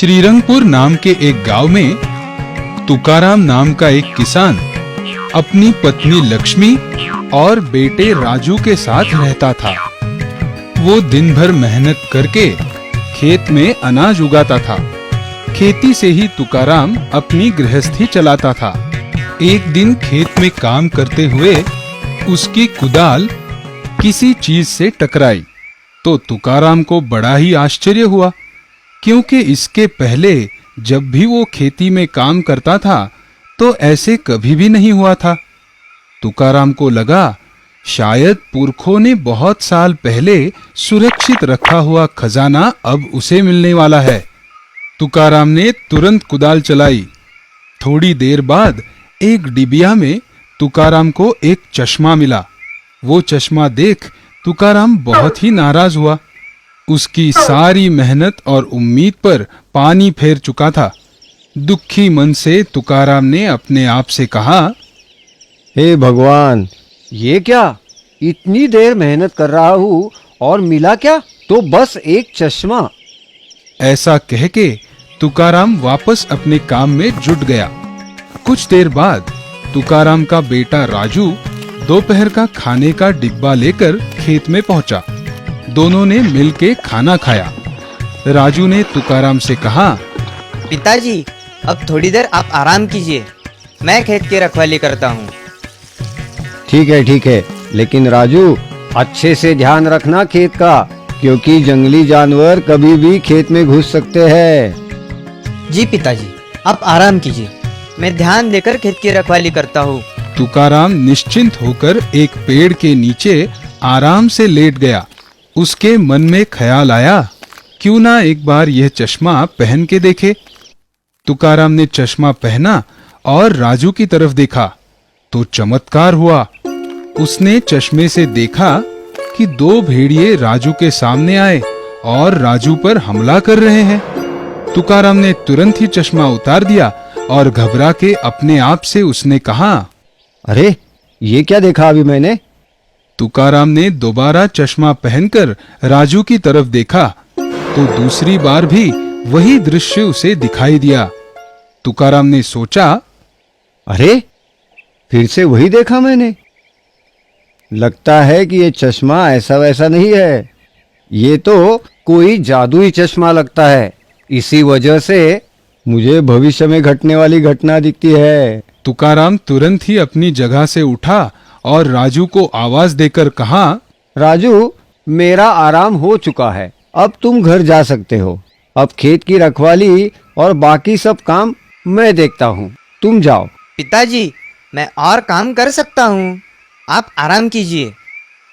श्रीरंगपुर नाम के एक गांव में तुकाराम नाम का एक किसान अपनी पत्नी लक्ष्मी और बेटे राजू के साथ रहता था। वो दिन भर मेहनत करके खेत में अनाज उगाता था। खेती से ही तुकाराम अपनी गृहस्थी चलाता था। एक दिन खेत में काम करते हुए उसकी कुदाल किसी चीज से टकराई तो तुकाराम को बड़ा ही आश्चर्य हुआ, क्योंकि इसके पहले जब भी वो खेती में काम करता था तो ऐसे कभी भी नहीं हुआ था। तुकाराम को लगा शायद पुरखों ने बहुत साल पहले सुरक्षित रखा हुआ खजाना अब उसे मिलने वाला है। तुकाराम ने तुरंत कुदाल चलाई। थोड़ी देर बाद एक डिबिया में तुकाराम को एक चश्मा मिला। वो चश्मा देख तुकाराम बहुत ही नाराज हुआ। उसकी सारी मेहनत और उम्मीद पर पानी फेर चुका था। दुखी मन से तुकाराम ने अपने आप से कहा, हे भगवान, ये क्या, इतनी देर मेहनत कर रहा हूँ और मिला क्या? तो बस एक चश्मा। ऐसा कह के तुकाराम वापस अपने काम में जुट गया। कुछ देर बाद तुकाराम का बेटा राजू दोपहर का खाने का डिब्बा लेकर खेत में पहुंचा। दोनों ने मिलके खाना खाया। राजू ने तुकाराम से कहा, पिताजी, अब थोड़ी देर आप आराम कीजिए, मैं खेत की रखवाली करता हूँ। ठीक है, लेकिन राजू अच्छे से ध्यान रखना खेत का, क्योंकि जंगली जानवर कभी भी खेत में घुस सकते हैं। जी पिताजी, आप आराम कीजिए, मैं ध्यान देकर खेत की रखवाली करता हूँ। तुकाराम निश्चिंत होकर एक पेड़ के नीचे आराम से लेट गया। उसके मन में ख्याल आया, क्यों ना एक बार यह चश्मा पहन के देखे। तुकाराम ने चश्मा पहना और राजू की तरफ देखा तो चमत्कार हुआ। उसने चश्मे से देखा कि दो भेड़िए राजू के सामने आए और राजू पर हमला कर रहे हैं। तुकाराम ने तुरंत ही चश्मा उतार दिया और घबरा के अपने आप से उसने कहा, अरे ये क्या देखा अभी मैंने? तुकाराम ने दोबारा चश्मा पहनकर राजू की तरफ देखा तो दूसरी बार भी वही दृश्य उसे दिखाई दिया। तुकाराम ने सोचा, अरे फिर से वही देखा मैंने। लगता है कि ये चश्मा ऐसा वैसा नहीं है, ये तो कोई जादुई चश्मा लगता है। इसी वजह से मुझे भविष्य में घटने वाली घटना दिखती है। तुकाराम तुरंत ही अपनी जगह से उठा और राजू को आवाज देकर कहा, राजू, मेरा आराम हो चुका है, अब तुम घर जा सकते हो। अब खेत की रखवाली और बाकी सब काम मैं देखता हूँ, तुम जाओ। पिताजी, मैं और काम कर सकता हूँ, आप आराम कीजिए।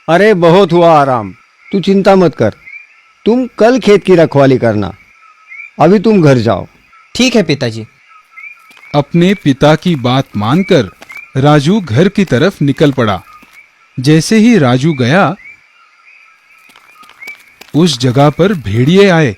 अरे बहुत हुआ आराम, तू चिंता मत कर, तुम कल खेत की रखवाली करना। अभी तुम घर जाओ। ठीक है पिताजी। अपने पिता की बात मानकर राजू घर की तरफ निकल पड़ा। जैसे ही राजू गया, उस जगह पर भेड़िए आए।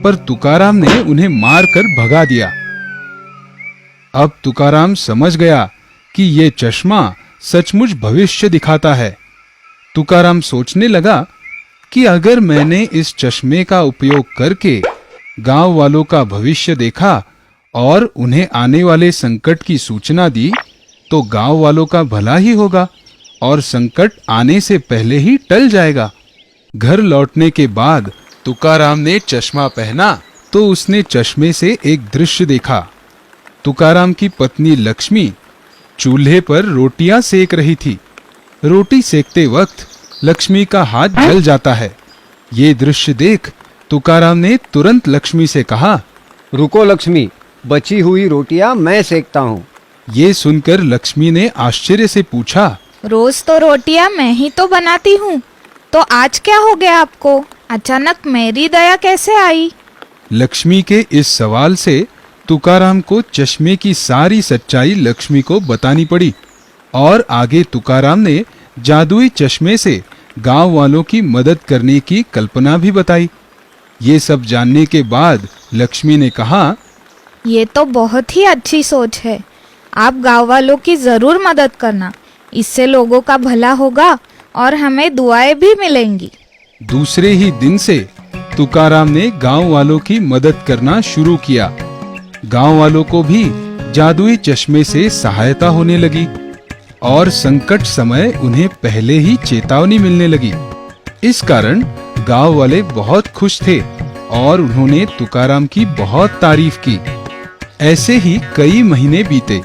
पर तुकाराम ने उन्हें मारकर भगा दिया। अब तुकाराम समझ गया कि ये चश्मा सचमुच भविष्य दिखाता है। तुकाराम सोचने लगा कि अगर मैंने इस चश्मे का उपयोग करके गांव वालों का भविष्य देखा और उन्हें आने वाले संकट की सूचना दी तो गांव वालों का भला ही होगा और संकट आने से पहले ही टल जाएगा। घर लौटने के बाद तुकाराम ने चश्मा पहना तो उसने चश्मे से एक दृश्य देखा। तुकाराम की पत्नी लक्ष्मी चूल्हे पर रोटियां सेक रही थी। रोटी सेकते वक्त लक्ष्मी का हाथ जल जाता है। ये दृश्य देख तुकाराम ने तुरंत लक्ष्मी से कहा, रुको लक्ष्मी, बची हुई रोटियां मैं सेकता हूँ। ये सुनकर लक्ष्मी ने आश्चर्य से पूछा, रोज तो रोटियां मैं ही तो बनाती हूँ, तो आज क्या हो गया आपको? अचानक मेरी दया कैसे आई? लक्ष्मी के इस सवाल से तुकाराम को चश्मे की सारी सच्चाई लक्ष्मी को बतानी पड़ी और आगे तुकाराम ने जादुई चश्मे से गांव वालों की मदद करने की कल्पना भी बताई। ये सब जानने के बाद लक्ष्मी ने कहा, ये तो बहुत ही अच्छी सोच है। आप गांव वालों की जरूर मदद करना, इससे लोगों का भला होगा और हमें दुआएं भी मिलेंगी। दूसरे ही दिन से तुकाराम ने गांव वालों की मदद करना शुरू किया। गांव वालों को भी जादुई चश्मे से सहायता होने लगी और संकट समय उन्हें पहले ही चेतावनी मिलने लगी। इस कारण गांव वाले बहुत खुश थे और उन्होंने तुकाराम की बहुत तारीफ की। ऐसे ही कई महीने बीते।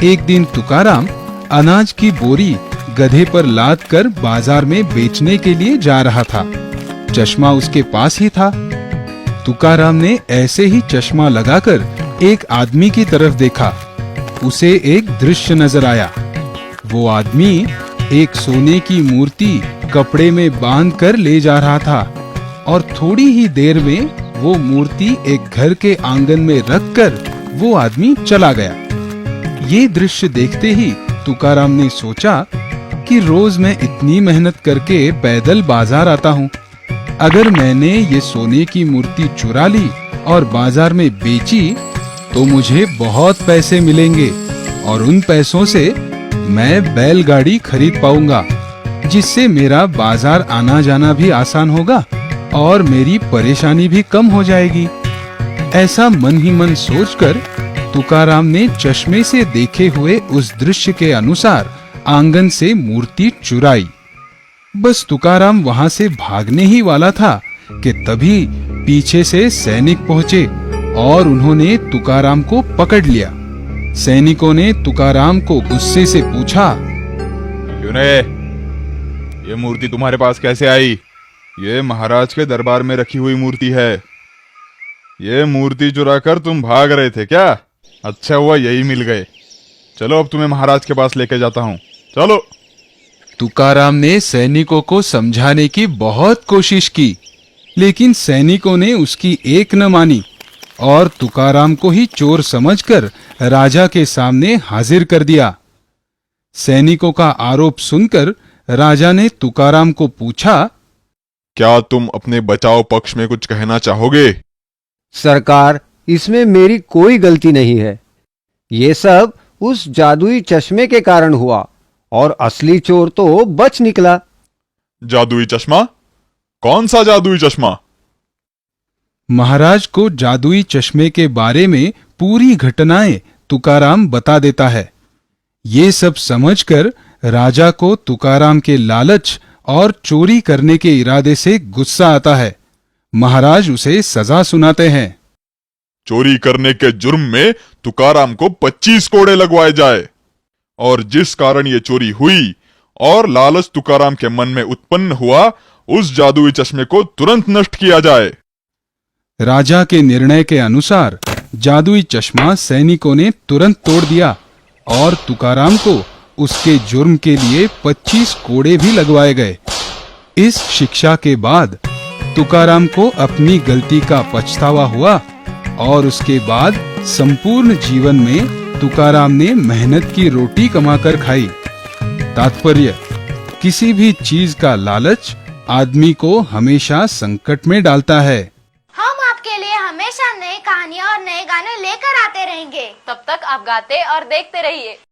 एक दिन तुकाराम अनाज की बोरी गधे पर लाद कर बाजार में बेचने के लिए जा रहा था। चश्मा उसके पास ही था। तुकाराम ने ऐसे ही चश्मा लगाकर एक आदमी की तरफ देखा। उसे एक दृश्य नजर आया। वो आदमी एक सोने की मूर्ति कपड़े में बांध कर ले जा रहा था और थोड़ी ही देर में वो मूर्ति एक घर के आंगन में रखकर वो आदमी चला गया। ये दृश्य देखते ही तुकाराम ने सोचा कि रोज मैं इतनी मेहनत करके पैदल बाजार आता हूँ। अगर मैंने ये सोने की मूर्ति चुरा ली और बाजार में बेची तो मुझे बहुत पैसे मिलेंगे और उन पैसों से मैं बैलगाड़ी खरीद पाऊंगा, जिससे मेरा बाजार आना जाना भी आसान होगा और मेरी परेशानी भी कम हो जाएगी। ऐसा मन ही मन सोचकर तुकाराम ने चश्मे से देखे हुए उस दृश्य के अनुसार आंगन से मूर्ति चुराई। बस तुकाराम वहां से भागने ही वाला था कि तभी पीछे से सैनिक पहुंचे और उन्होंने तुकाराम को पकड़ लिया। सैनिकों ने तुकाराम को गुस्से से पूछा, क्यों रे, ये मूर्ति तुम्हारे पास कैसे आई? ये महाराज के दरबार में रखी हुई मूर्ति है। ये मूर्ति चुराकर तुम भाग रहे थे क्या? अच्छा हुआ यही मिल गए। चलो अब तुम्हें महाराज के पास लेके जाता हूँ, चलो। तुकाराम ने सैनिकों को समझाने की बहुत कोशिश की, लेकिन सैनिकों ने उसकी एक न मानी और तुकाराम को ही चोर समझकर राजा के सामने हाजिर कर दिया। सैनिकों का आरोप सुनकर राजा ने तुकाराम को पूछा, क्या तुम अपने बचाव पक्ष में कुछ कहना चाहोगे? सरकार, इसमें मेरी कोई गलती नहीं है। ये सब उस जादुई चश्मे के कारण हुआ और असली चोर तो बच निकला। जादुई चश्मा? कौन सा जादुई चश्मा? महाराज को जादुई चश्मे के बारे में पूरी घटनाएं तुकाराम बता देता है। ये सब समझकर राजा को तुकाराम के लालच और चोरी करने के इरादे से गुस्सा आता है। महाराज उसे सजा सुनाते हैं। चोरी करने के जुर्म में तुकाराम को 25 कोड़े लगवाए जाए और जिस कारण ये चोरी हुई और लालच तुकाराम के मन में उत्पन्न हुआ, उस जादुई चश्मे को तुरंत नष्ट किया जाए। राजा के निर्णय के अनुसार जादुई चश्मा सैनिकों ने तुरंत तोड़ दिया और तुकाराम को उसके जुर्म के लिए 25 कोड़े भी लगवाए गए। इस शिक्षा के बाद तुकाराम को अपनी गलती का पछतावा हुआ और उसके बाद संपूर्ण जीवन में तुकाराम ने मेहनत की रोटी कमाकर खाई। तात्पर्य, किसी भी चीज का लालच आदमी को हमेशा संकट में डालता है। हम आपके लिए हमेशा नई कहानियाँ और नए गाने लेकर आते रहेंगे। तब तक आप गाते और देखते रहिए।